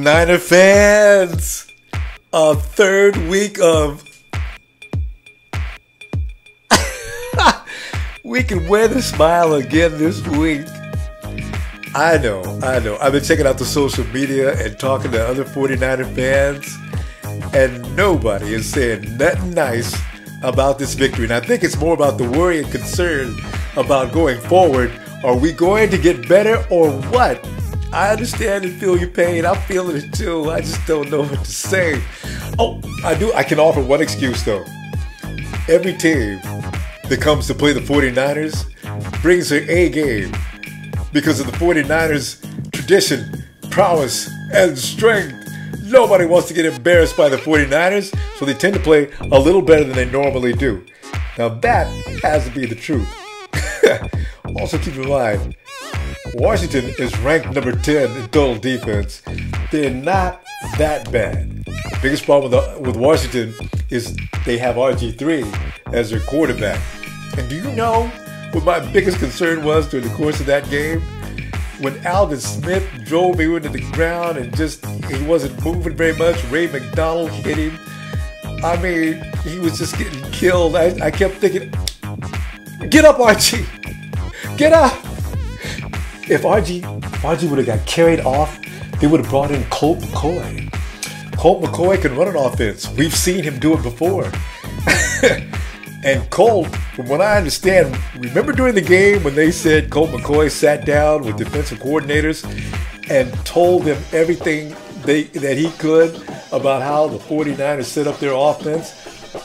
Niner fans, a third week of we can wear the smile again this week. I know. I've been checking out the social media and talking to other 49er fans, and nobody is saying nothing nice about this victory. And I think it's more about the worry and concern about going forward. Are we going to get better or what? I understand and feel your pain. I'm feeling it too. I just don't know what to say. Oh, I can offer one excuse though. Every team that comes to play the 49ers brings their A game because of the 49ers' tradition, prowess, and strength. Nobody wants to get embarrassed by the 49ers, so they tend to play a little better than they normally do. Now that has to be the truth. Also keep in mind, Washington is ranked number 10 in total defense. They're not that bad. The biggest problem with Washington is they have RG3 as their quarterback. And do you know what my biggest concern was during the course of that game? When Alvin Smith drove him into the ground and he wasn't moving very much. Ray McDonald hit him. I mean, he was just getting killed. I kept thinking, get up, Archie. Get up. If RG would have got carried off, they would have brought in Colt McCoy. Colt McCoy can run an offense. We've seen him do it before. And Colt, from what I understand, remember during the game when they said Colt McCoy sat down with defensive coordinators and told them everything that he could about how the 49ers set up their offense?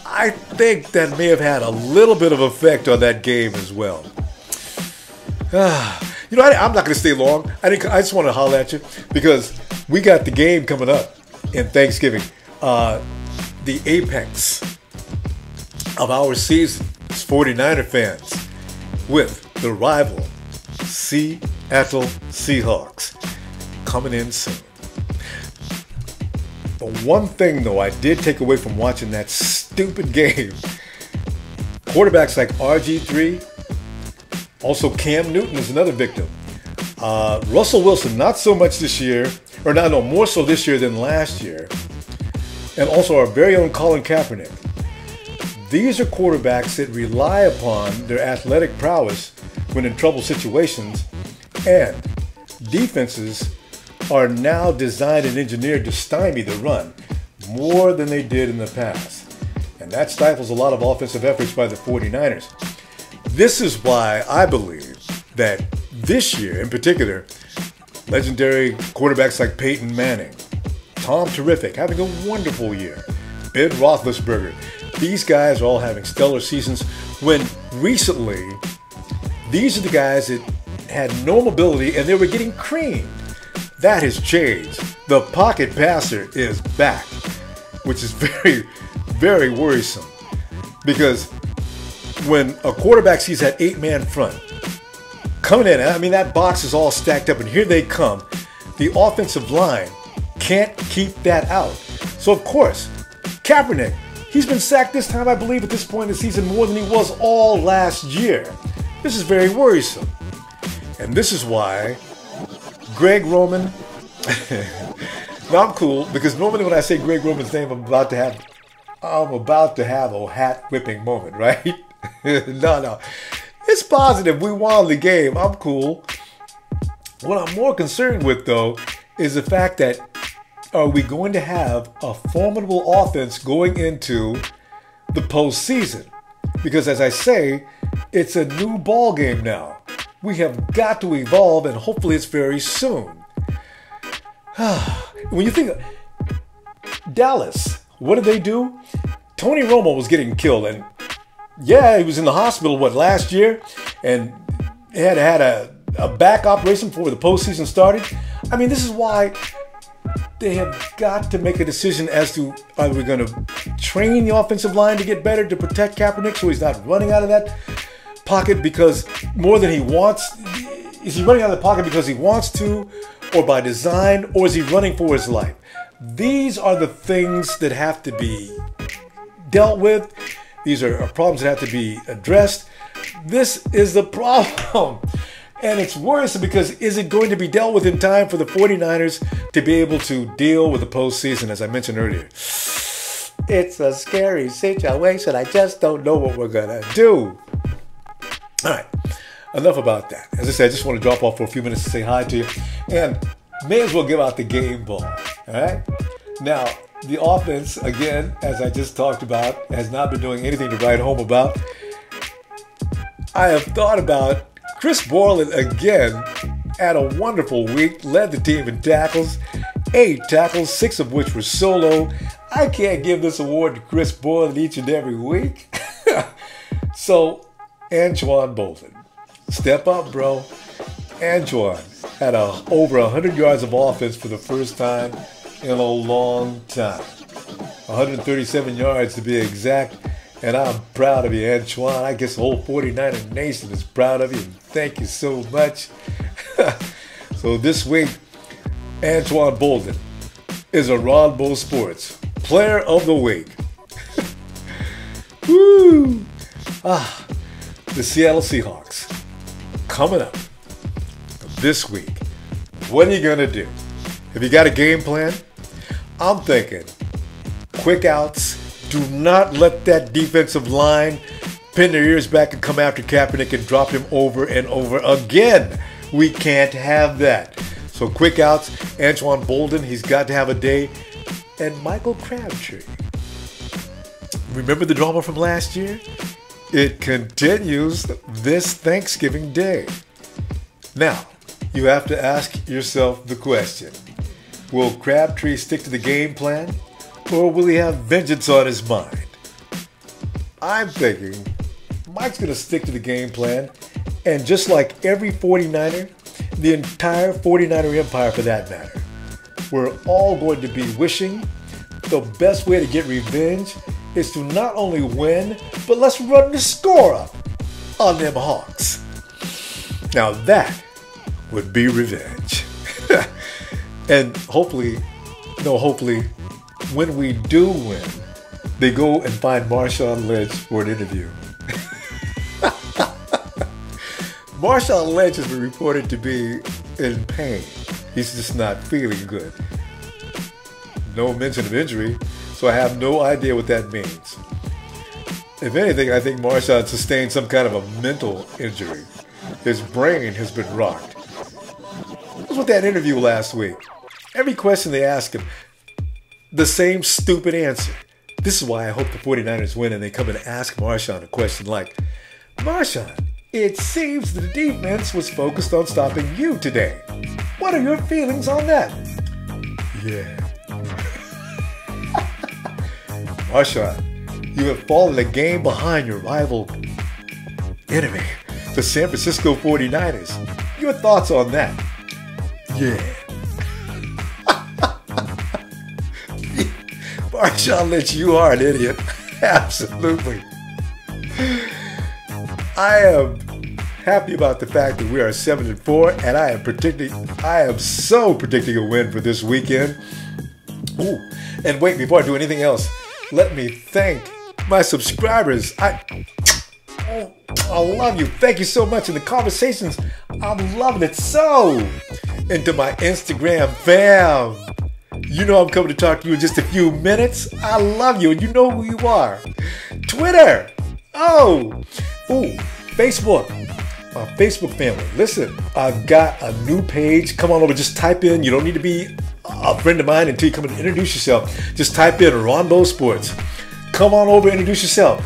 I think that may have had a little bit of effect on that game as well. I'm not going to stay long. I just want to holler at you because we got the game coming up in Thanksgiving. The apex of our season as 49er fans with the rival Seattle Seahawks coming in soon. The one thing, though, I did take away from watching that stupid game, quarterbacks like RG3, also Cam Newton is another victim. Russell Wilson, not so much this year, more so this year than last year. And also our very own Colin Kaepernick. These are quarterbacks that rely upon their athletic prowess when in trouble situations, and defenses are now designed and engineered to stymie the run more than they did in the past. And that stifles a lot of offensive efforts by the 49ers. This is why I believe that this year in particular, legendary quarterbacks like Peyton Manning, Tom Terrific, having a wonderful year, Ben Roethlisberger, these guys are all having stellar seasons when recently these are the guys that had no mobility and they were getting creamed. That has changed. The pocket passer is back, which is very, very worrisome because when a quarterback sees that 8-man front coming in, I mean, that box is all stacked up and here they come. The offensive line can't keep that out. So, of course, Kaepernick, he's been sacked this time, I believe, at this point in the season more than he was all last year. This is very worrisome. And this is why Greg Roman, now I'm cool, because normally when I say Greg Roman's name, I'm about to have a hat whipping moment, right? No. It's positive. We won the game. I'm cool. What I'm more concerned with, though, is the fact that are we going to have a formidable offense going into the postseason? Because as I say, it's a new ball game now. We have got to evolve, and hopefully it's very soon. When you think of Dallas, what did they do? Tony Romo was getting killed, and yeah, he was in the hospital, last year, and he had a back operation before the postseason started. I mean, this is why they have got to make a decision as to are we going to train the offensive line to get better to protect Kaepernick so he's not running out of that pocket because more than he wants. Is he running out of the pocket because he wants to or by design, or is he running for his life? These are the things that have to be dealt with. These are problems that have to be addressed. This is the problem. And it's worrisome because is it going to be dealt with in time for the 49ers to be able to deal with the postseason, as I mentioned earlier? It's a scary situation. I just don't know what we're going to do. All right. Enough about that. As I said, I just want to drop off for a few minutes to say hi to you. And may as well give out the game ball. All right? Now, the offense, again, as I just talked about, has not been doing anything to write home about. I have thought about Chris Borland again. Had a wonderful week. Led the team in tackles. 8 tackles, 6 of which were solo. I can't give this award to Chris Borland each and every week. So, Antoine Bolden. Step up, bro. Antoine had over 100 yards of offense for the first time in a long time. 137 yards to be exact. And I'm proud of you, Antoine. I guess the whole 49er Nation is proud of you. And thank you so much. So this week, Antoine Bolden is a Ronbo Sports Player of the Week. Woo! The Seattle Seahawks coming up this week. What are you going to do? Have you got a game plan? I'm thinking quick outs. Do not let that defensive line pin their ears back and come after Kaepernick and drop him over and over again. We can't have that. So quick outs. Antoine Bolden, he's got to have a day. And Michael Crabtree. Remember the drama from last year? It continues this Thanksgiving Day. Now, you have to ask yourself the question. Will Crabtree stick to the game plan? Or will he have vengeance on his mind? I'm thinking Mike's going to stick to the game plan. And just like every 49er, the entire 49er empire for that matter, we're all going to be wishing the best way to get revenge is to not only win, but let's run the score up on them Hawks. Now that would be revenge. And hopefully, when we do win, they go and find Marshawn Lynch for an interview. Marshawn Lynch has been reported to be in pain. He's just not feeling good. No mention of injury, so I have no idea what that means. If anything, I think Marshawn sustained some kind of a mental injury. His brain has been rocked. What was with that interview last week? Every question they ask him, the same stupid answer. This is why I hope the 49ers win and they come and ask Marshawn a question like, Marshawn, it seems the defense was focused on stopping you today. What are your feelings on that? Yeah. Marshawn, you have fallen a game behind your rival enemy, the San Francisco 49ers. Your thoughts on that? Yeah. Marshawn Lynch, you are an idiot. Absolutely. I am happy about the fact that we are 7-4, and I am so predicting a win for this weekend. Ooh, and wait, before I do anything else, let me thank my subscribers. I love you. Thank you so much. And the conversations, I'm loving it so. And to my Instagram fam, you know I'm coming to talk to you in just a few minutes. I love you, and you know who you are. Twitter. Facebook. My Facebook family. Listen, I've got a new page. Come on over. Just type in. You don't need to be a friend of mine until you come and introduce yourself. Just type in Ronbo Sports. Come on over, introduce yourself.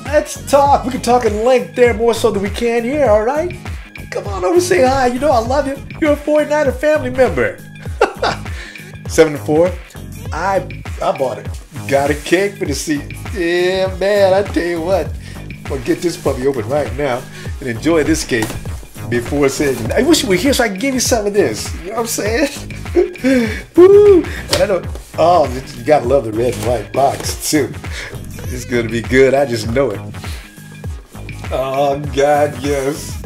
Let's talk. We can talk in length there more so than we can here, all right? Come on over, say hi. You know I love you. You're a 49er family member. 7-4. I bought it. Got a cake for the seat. Yeah, man, I tell you what. I'm going to get this puppy open right now and enjoy this cake before saying, I wish you were here so I can give you some of this. You know what I'm saying? Woo! And I know, you got to love the red and white box, too. It's going to be good. I just know it. Oh, God, yes.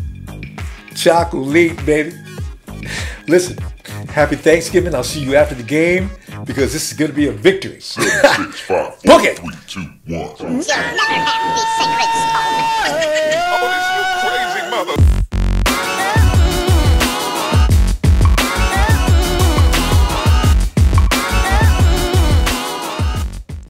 Chocolate, baby. Listen, happy Thanksgiving. I'll see you after the game because this is going to be a victory. 7, 6, 5, 4, Book it. 3, 2, 1. You'll never have the sacred stone. Oh, this you crazy mother.